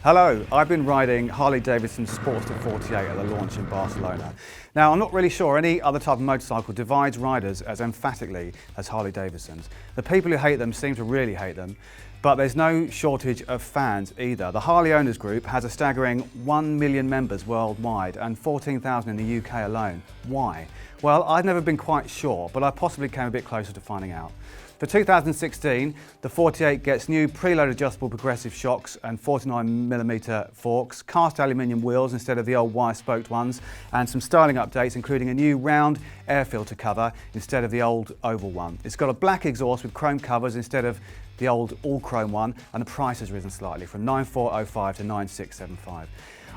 Hello, I've been riding Harley Davidson Sportster 48 at the launch in Barcelona. Now, I'm not really sure any other type of motorcycle divides riders as emphatically as Harley Davidson's. The people who hate them seem to really hate them, but there's no shortage of fans either. The Harley Owners Group has a staggering 1 million members worldwide and 14,000 in the UK alone. Why? Well, I've never been quite sure, but I possibly came a bit closer to finding out. For 2016, the 48 gets new preload adjustable progressive shocks and 49mm forks, cast aluminium wheels instead of the old wire-spoked ones, and some styling updates including a new round air filter cover instead of the old oval one. It's got a black exhaust with chrome covers instead of the old all-chrome one, and the price has risen slightly from $9,405 to $9,675.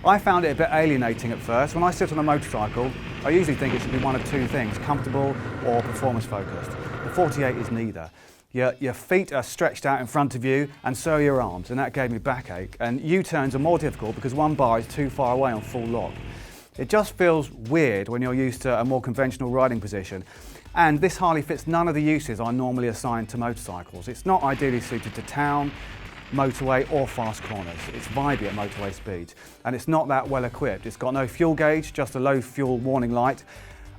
I found it a bit alienating at first. When I sit on a motorcycle, I usually think it should be one of two things, comfortable or performance focused. The 48 is neither. Your feet are stretched out in front of you and so are your arms, and that gave me backache. And U-turns are more difficult because one bar is too far away on full lock. It just feels weird when you're used to a more conventional riding position. And this Harley fits none of the uses I normally assign to motorcycles. It's not ideally suited to town, motorway or fast corners. It's vibey at motorway speeds, and it's not that well equipped. It's got no fuel gauge, just a low fuel warning light,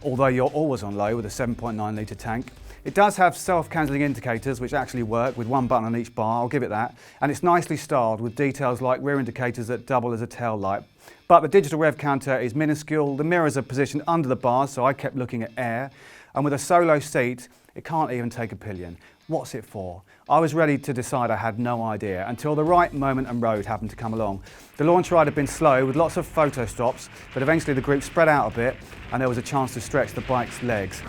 although you're always on low with a 7.9 litre tank. It does have self-cancelling indicators which actually work with one button on each bar, I'll give it that, and it's nicely styled with details like rear indicators that double as a tail light. But the digital rev counter is minuscule, the mirrors are positioned under the bars so I kept looking at air, and with a solo seat it can't even take a pillion. What's it for? I was ready to decide. I had no idea until the right moment and road happened to come along. The launch ride had been slow with lots of photo stops, but eventually the group spread out a bit and there was a chance to stretch the bike's legs.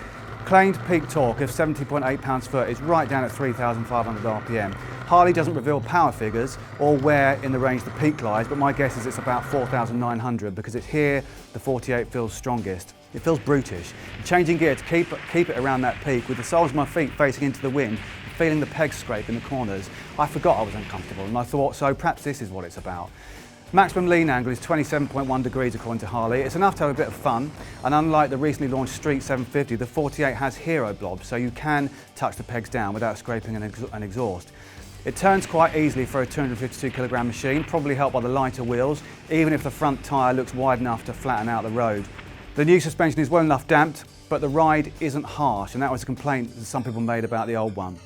Claimed peak torque of 70.8 pounds-foot is right down at 3,500 RPM. Harley doesn't reveal power figures or where in the range the peak lies, but my guess is it's about 4,900 because it's here the 48 feels strongest. It feels brutish. Changing gear to keep it around that peak with the soles of my feet facing into the wind, feeling the pegs scrape in the corners. I forgot I was uncomfortable and I thought, so perhaps this is what it's about. Maximum lean angle is 27.1 degrees according to Harley. It's enough to have a bit of fun, and unlike the recently launched Street 750, the 48 has hero blobs, so you can touch the pegs down without scraping an exhaust. It turns quite easily for a 252 kilogram machine, probably helped by the lighter wheels, even if the front tyre looks wide enough to flatten out the road. The new suspension is well enough damped, but the ride isn't harsh, and that was a complaint that some people made about the old one.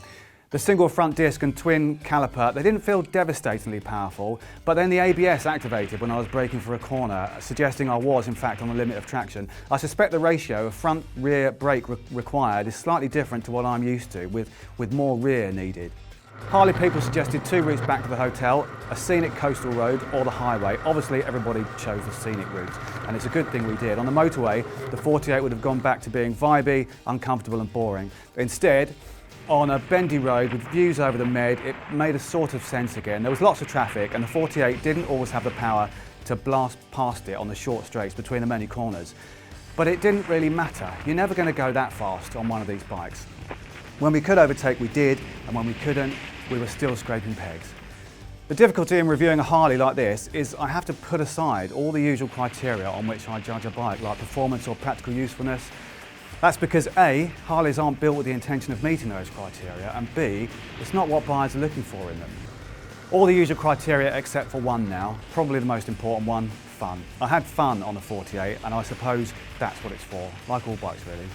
The single front disc and twin caliper, they didn't feel devastatingly powerful, but then the ABS activated when I was braking for a corner, suggesting I was in fact on the limit of traction. I suspect the ratio of front-rear brake required is slightly different to what I'm used to, with more rear needed. Harley people suggested two routes back to the hotel, a scenic coastal road or the highway. Obviously everybody chose the scenic route, and it's a good thing we did. On the motorway, the 48 would have gone back to being vibey, uncomfortable and boring. Instead, on a bendy road with views over the Med, it made a sort of sense again. There was lots of traffic and the 48 didn't always have the power to blast past it on the short straights between the many corners. But it didn't really matter. You're never going to go that fast on one of these bikes. When we could overtake, we did, and when we couldn't, we were still scraping pegs. The difficulty in reviewing a Harley like this is I have to put aside all the usual criteria on which I judge a bike, like performance or practical usefulness. That's because A, Harleys aren't built with the intention of meeting those criteria, and B, it's not what buyers are looking for in them. All the usual criteria except for one now, probably the most important one, fun. I had fun on the 48, and I suppose that's what it's for, like all bikes really.